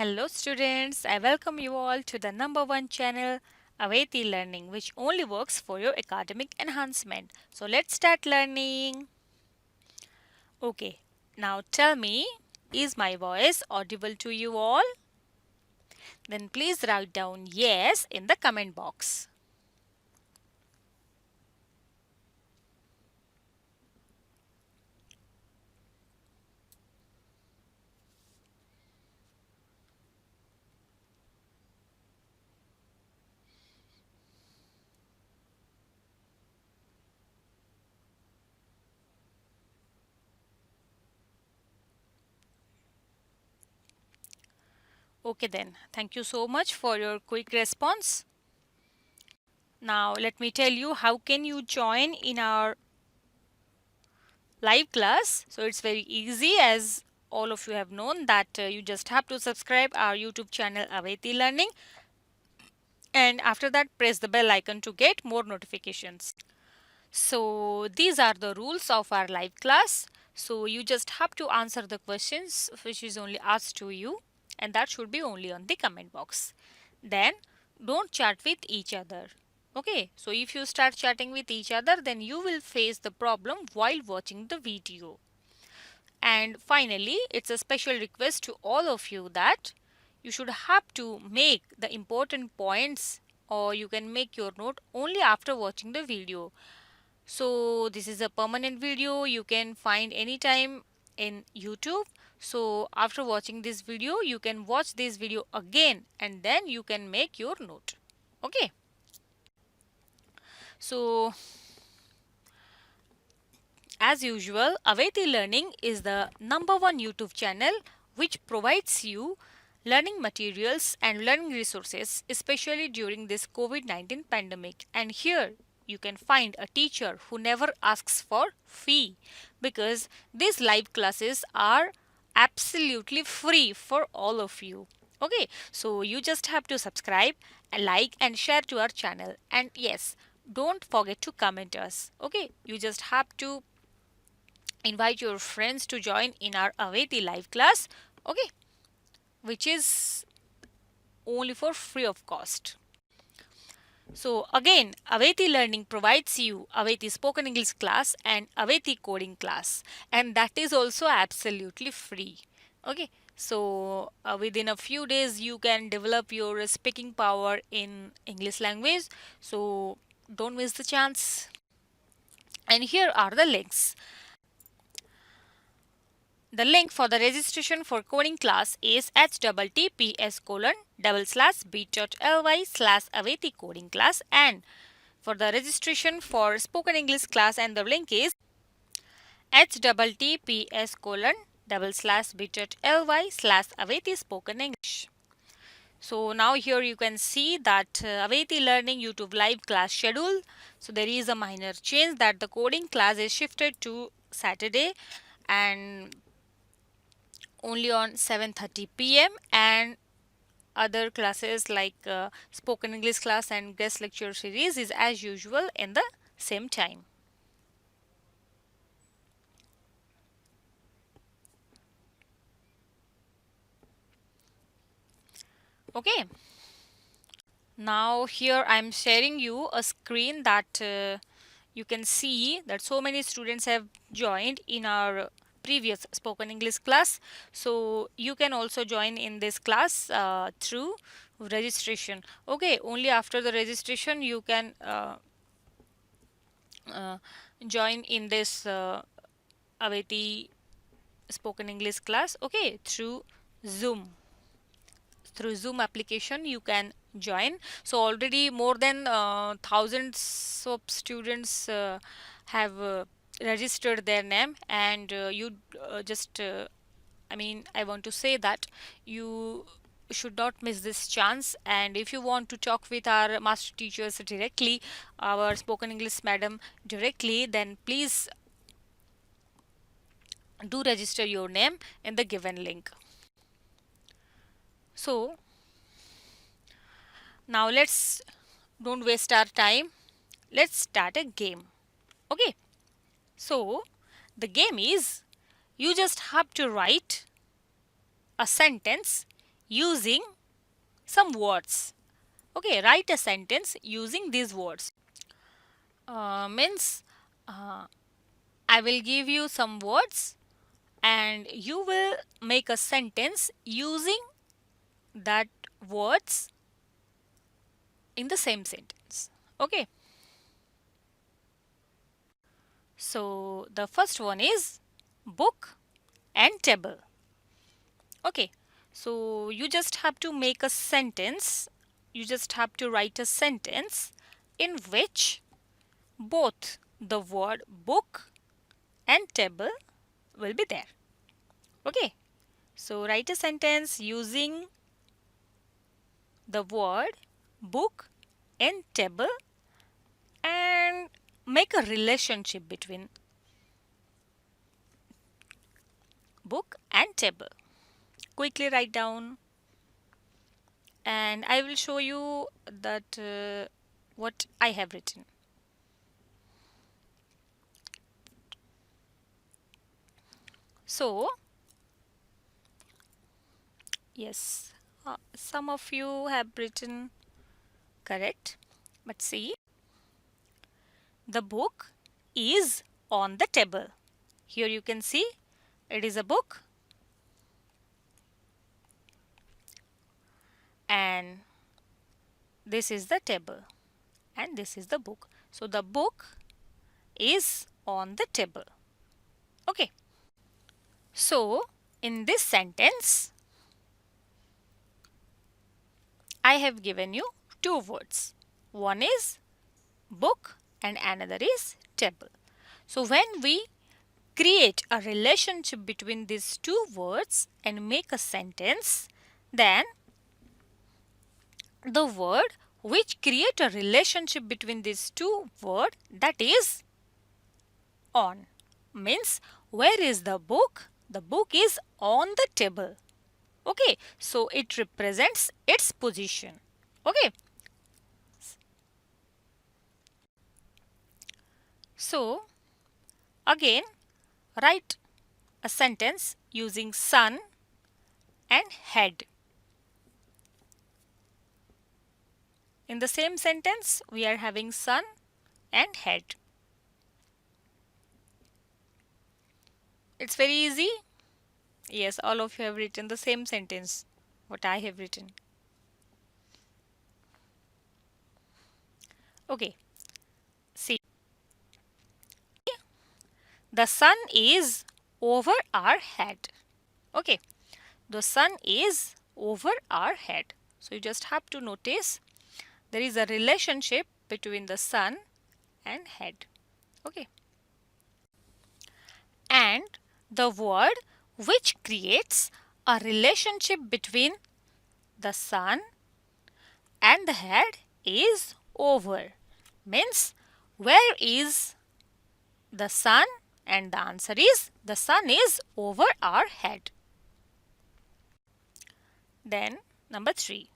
Hello students, I welcome you all to the number one channel Aveti Learning, which only works for your academic enhancement. So let's start learning. Okay, now tell me, is my voice audible to you all? Then please write down yes in the comment box. Okay then, thank you so much for your quick response. Now let me tell you how can you join in our live class. So it's very easy, as all of you have known that you just have to subscribe our YouTube channel Aveti Learning, and after that press the bell icon to get more notifications. So these are the rules of our live class. So you just have to answer the questions which is only asked to you, and that should be only on the comment box. Then don't chat with each other. Okay, so if you start chatting with each other, then you will face the problem while watching the video. And finally, it's a special request to all of you that you should have to make the important points, or you can make your note only after watching the video. So this is a permanent video you can find anytime in YouTube. So after watching this video, you can watch this video again and then you can make your note. Okay. So as usual, Aveti Learning is the number one YouTube channel which provides you learning materials and learning resources, especially during this COVID-19 pandemic. And here you can find a teacher who never asks for fee, because these live classes are absolutely free for all of you. Okay, so you just have to subscribe and like and share to our channel. And yes, don't forget to comment us. Okay, you just have to invite your friends to join in our Aveti live class, okay, which is only for free of cost. So again, Aveti Learning provides you Aveti Spoken English class and Aveti Coding class, and that is also absolutely free. Okay, so within a few days you can develop your speaking power in English language. So don't miss the chance. And here are the links. The link for the registration for coding class is https://bit.ly/Aveti coding class, and for the registration for spoken English class, and the link is https://bit.ly/Aveti spoken English. So now here you can see that Aveti Learning YouTube live class schedule. So there is a minor change that the coding class is shifted to Saturday and only on 7:30 p.m. and other classes like spoken English class and guest lecture series is as usual in the same time. Okay, now here I am sharing you a screen that you can see that so many students have joined in our previous spoken English class. So you can also join in this class through registration. Okay, only after the registration you can uh, join in this Aveti spoken English class, okay, through Zoom. Through Zoom application you can join. So already more than thousands of students have registered their name, and you just I want to say that you should not miss this chance. And if you want to talk with our master teachers directly, our spoken English madam directly, then please do register your name in the given link. So now let's don't waste our time. Let's start a game. Okay, so the game is, you just have to write a sentence using some words. Okay, write a sentence using these words. Means I will give you some words and you will make a sentence using that words in the same sentence. Okay. So the first one is book and table. Okay. So you just have to make a sentence. You just have to write a sentence in which both the word book and table will be there. Okay. So write a sentence using the word book and table and make a relationship between book and table. Quickly write down and I will show you that what I have written. So yes, some of you have written correct, but see, the book is on the table. Here you can see it is a book and this is the table and this is the book. So the book is on the table. Okay. So in this sentence, I have given you two words. One is book and another is table. So when we create a relationship between these two words and make a sentence, then the word which create a relationship between these two words, that is on, means where is the book? The book is on the table. Okay, so it represents its position. Okay, so again write a sentence using sun and head. In the same sentence, we are having sun and head. It's very easy. Yes, all of you have written the same sentence, what I have written. Okay, see, the sun is over our head. Okay, the sun is over our head. So you just have to notice there is a relationship between the sun and head. Okay, and the word which creates a relationship between the sun and the head is over. Means where is the sun? And the answer is the sun is over our head. Then number 3,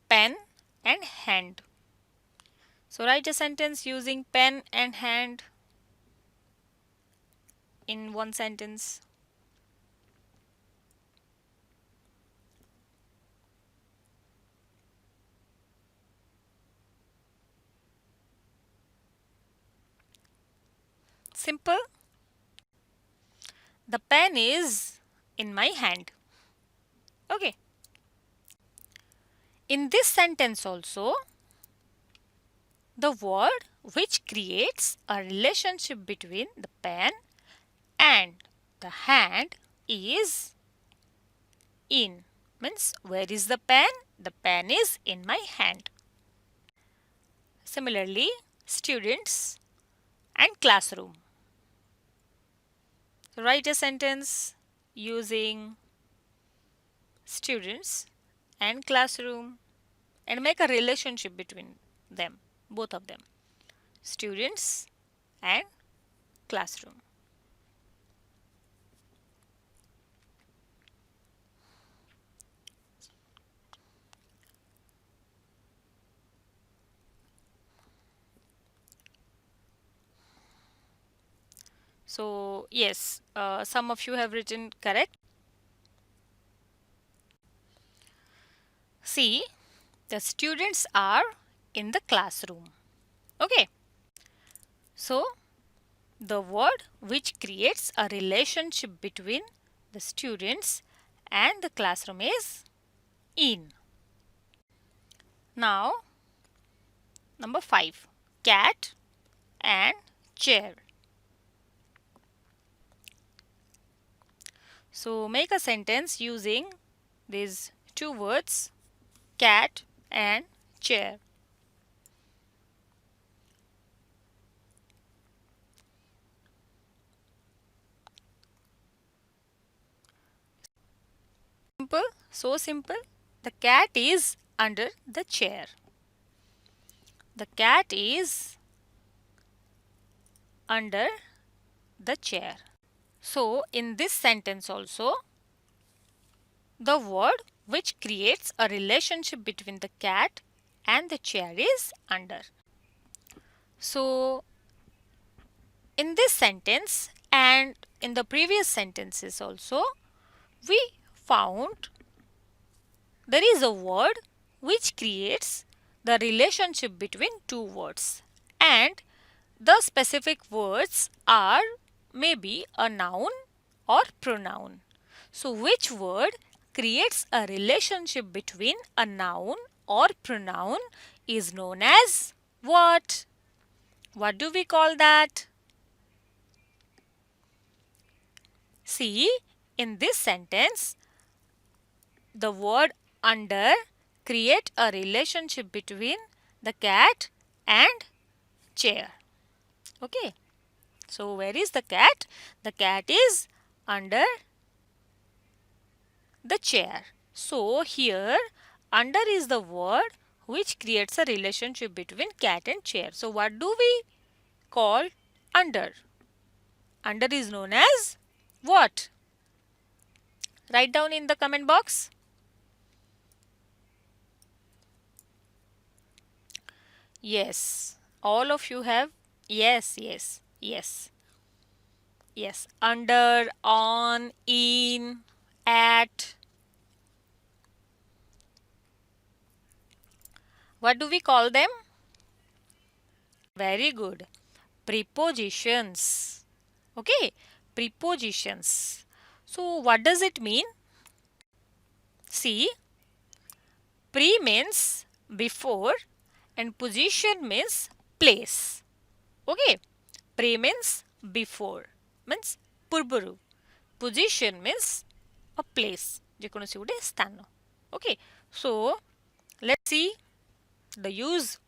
pen and hand. So write a sentence using pen and hand in one sentence. Simple. The pen is in my hand. Okay. In this sentence also, the word which creates a relationship between the pen and the hand is in. Means where is the pen? The pen is in my hand. Similarly, students and classroom. Write a sentence using students and classroom and make a relationship between them, both of them, students and classroom. So yes, some of you have written correct. See, the students are in the classroom. Okay. So, the word which creates a relationship between the students and the classroom is in. Now, number 5, cat and chair. So, make a sentence using these two words, cat and chair. Simple, so simple. The cat is under the chair. The cat is under the chair. So, in this sentence also, the word which creates a relationship between the cat and the chair is under. So, in this sentence and in the previous sentences also, we found there is a word which creates the relationship between two words, and the specific words are maybe a noun or pronoun. So, which word creates a relationship between a noun or pronoun is known as what? What do we call that? See, in this sentence, the word under create a relationship between the cat and chair. Okay. So, where is the cat? The cat is under the chair. So, here under is the word which creates a relationship between cat and chair. So, what do we call under? Under is known as what? Write down in the comment box. Yes, all of you have. Yes. Yes, under, on, in, at. What do we call them? Very good. Prepositions. Okay, prepositions. So, what does it mean? See, pre means before and position means place. Okay, pre means before, means ପୂର୍ବରୁ. Position means a place. ଯେକୌଣସି ଗୋଟେ ସ୍ଥାନ. Okay, so let's see the use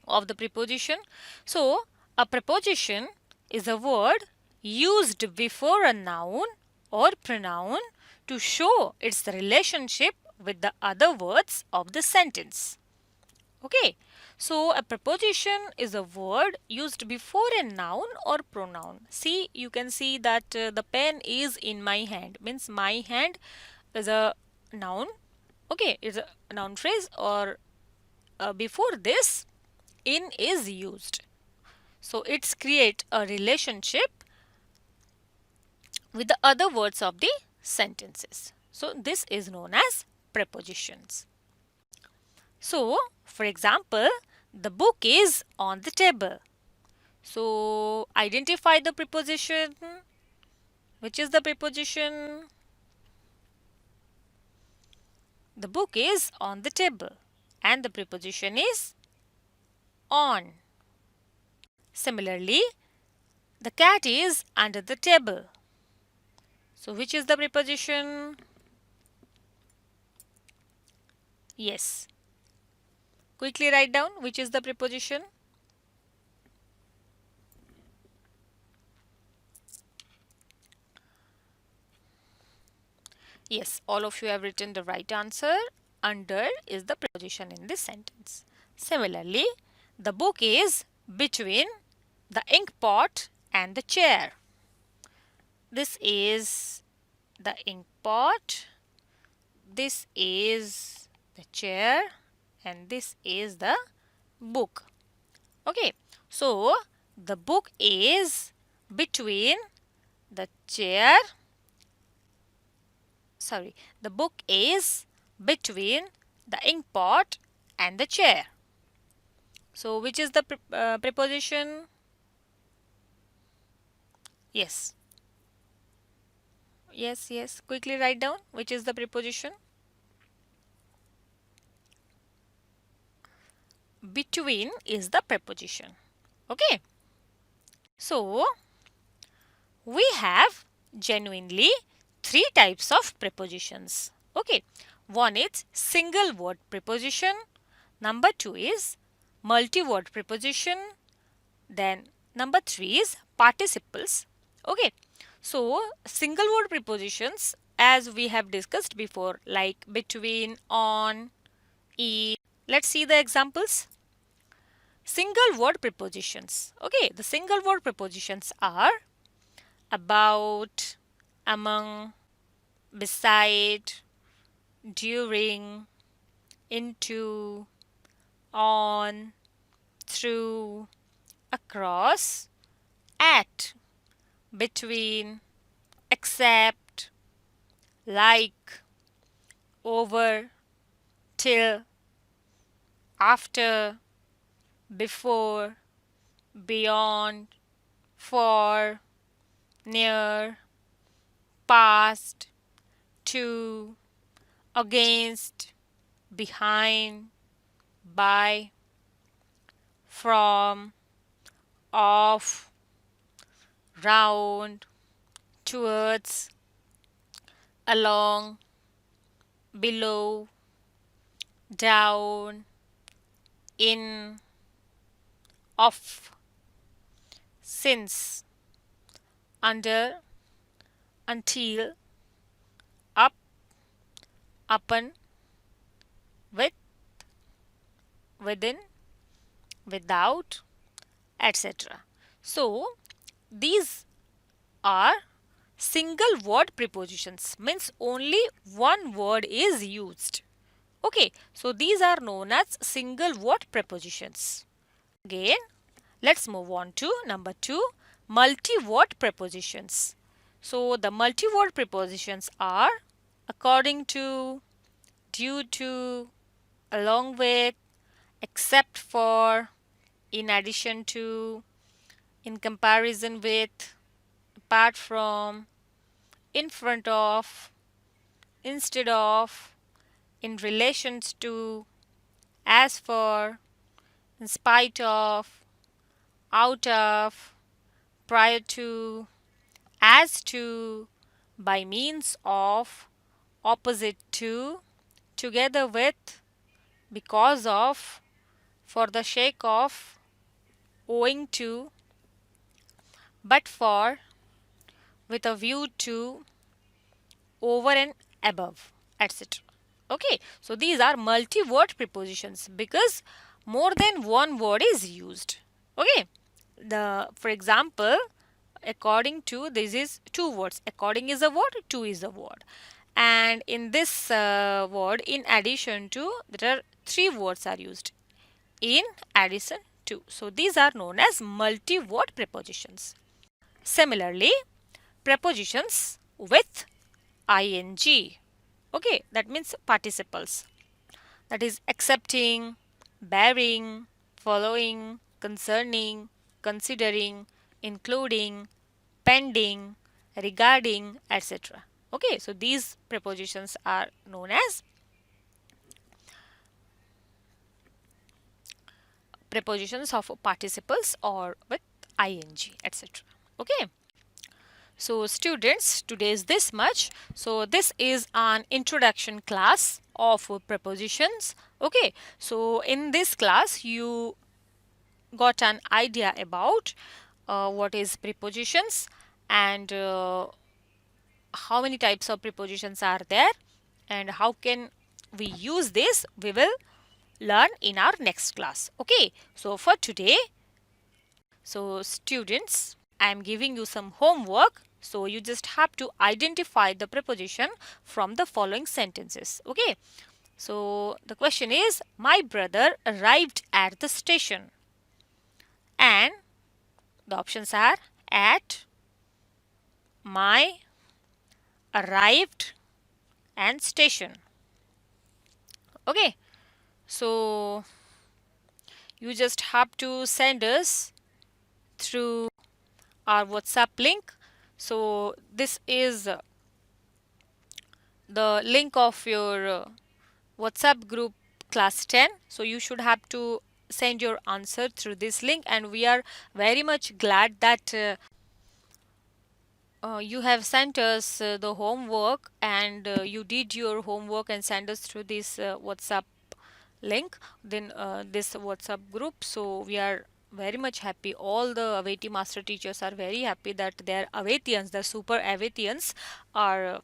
of the preposition. So, a preposition is a word used before a noun or pronoun to show its relationship with the other words of the sentence. Okay, so a preposition is a word used before a noun or pronoun. See, you can see that the pen is in my hand, means my hand is a noun. Okay, is a noun phrase, or before this in is used. So, it's create a relationship with the other words of the sentences. So, this is known as prepositions. So, for example, the book is on the table. So, identify the preposition. Which is the preposition? The book is on the table and the preposition is on. Similarly, the cat is under the table. So, which is the preposition? Yes. Quickly write down which is the preposition. Yes, all of you have written the right answer. Under is the preposition in this sentence. Similarly, the book is between the ink pot and the chair. This is the ink pot, this is the chair, and this is the book. Okay, so the book is between the chair, the book is between the ink pot, and the chair. So which is the preposition? Yes. Yes, yes. Quickly write down which is the preposition. Between is the preposition. Okay. So we have genuinely three types of prepositions. Okay. One is single word preposition. Number two is multi-word preposition. Then number three is participles. Okay. So single word prepositions, as we have discussed before, like between, on, in. Let's see the examples. Single word prepositions. Okay, the single word prepositions are about, among, beside, during, into, on, through, across, at, between, except, like, over, till, after, before, beyond, for, near, past, to, against, behind, by, from, of, round, towards, along, below, down, in, off, since, under, until, up, upon, with, within, without, etc. So these are single word prepositions, means only one word is used. Okay, so these are known as single word prepositions. Again, let's move on to number 2, multi-word prepositions. So the multi-word prepositions are according to, due to, along with, except for, in addition to, in comparison with, apart from, in front of, instead of, in relations to, as for, in spite of, out of, prior to, as to, by means of, opposite to, together with, because of, for the sake of, owing to, but for, with a view to, over and above, etc. Okay, so these are multi-word prepositions because more than one word is used. Okay, for example, according to, this is two words. According is a word, to is a word, and in this word, in addition to, there are three words are used. In addition to, so these are known as multi-word prepositions. Similarly, prepositions with ing, okay, that means participles, that is accepting, bearing, following, concerning, considering, including, pending, regarding, etc. Okay, so these prepositions are known as prepositions of participles or with ing, etc. Okay, so students, today is this much. So this is an introduction class of prepositions. Okay, so in this class you got an idea about what is prepositions and how many types of prepositions are there and how can we use this, we will learn in our next class. Okay, so for today, so students, I am giving you some homework. So you just have to identify the preposition from the following sentences. Okay, so the question is, my brother arrived at the station, and the options are at, my, arrived, and station. Okay, so you just have to send us through our WhatsApp link. So this is the link of your WhatsApp group class 10. So you should have to send your answer through this link, and we are very much glad that you have sent us the homework, and you did your homework and sent us through this WhatsApp link, then this WhatsApp group. So we are very much happy. All the Aveti master teachers are very happy that their Avetians, the super Avetians, are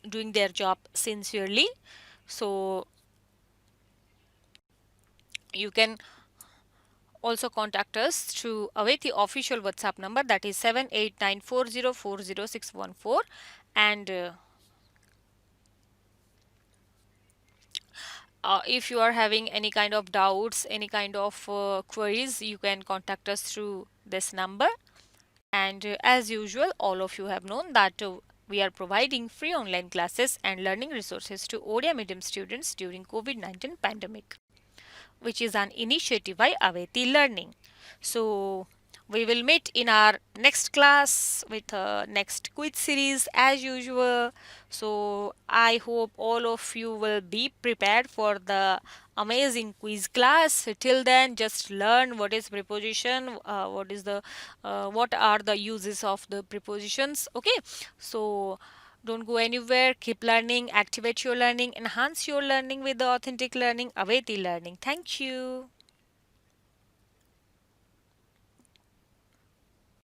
doing their job sincerely. So you can also contact us through Aveti official WhatsApp number, that is 7894040614. And if you are having any kind of doubts, any kind of queries, you can contact us through this number. And as usual, all of you have known that we are providing free online classes and learning resources to Odia medium students during COVID-19 pandemic, which is an initiative by Aveti Learning. So we will meet in our next class with next quiz series as usual. So I hope all of you will be prepared for the amazing quiz class. Till then, just learn what is preposition, what are the uses of the prepositions. Okay, so don't go anywhere. Keep learning, activate your learning, enhance your learning with the authentic learning, Aveti Learning. Thank you.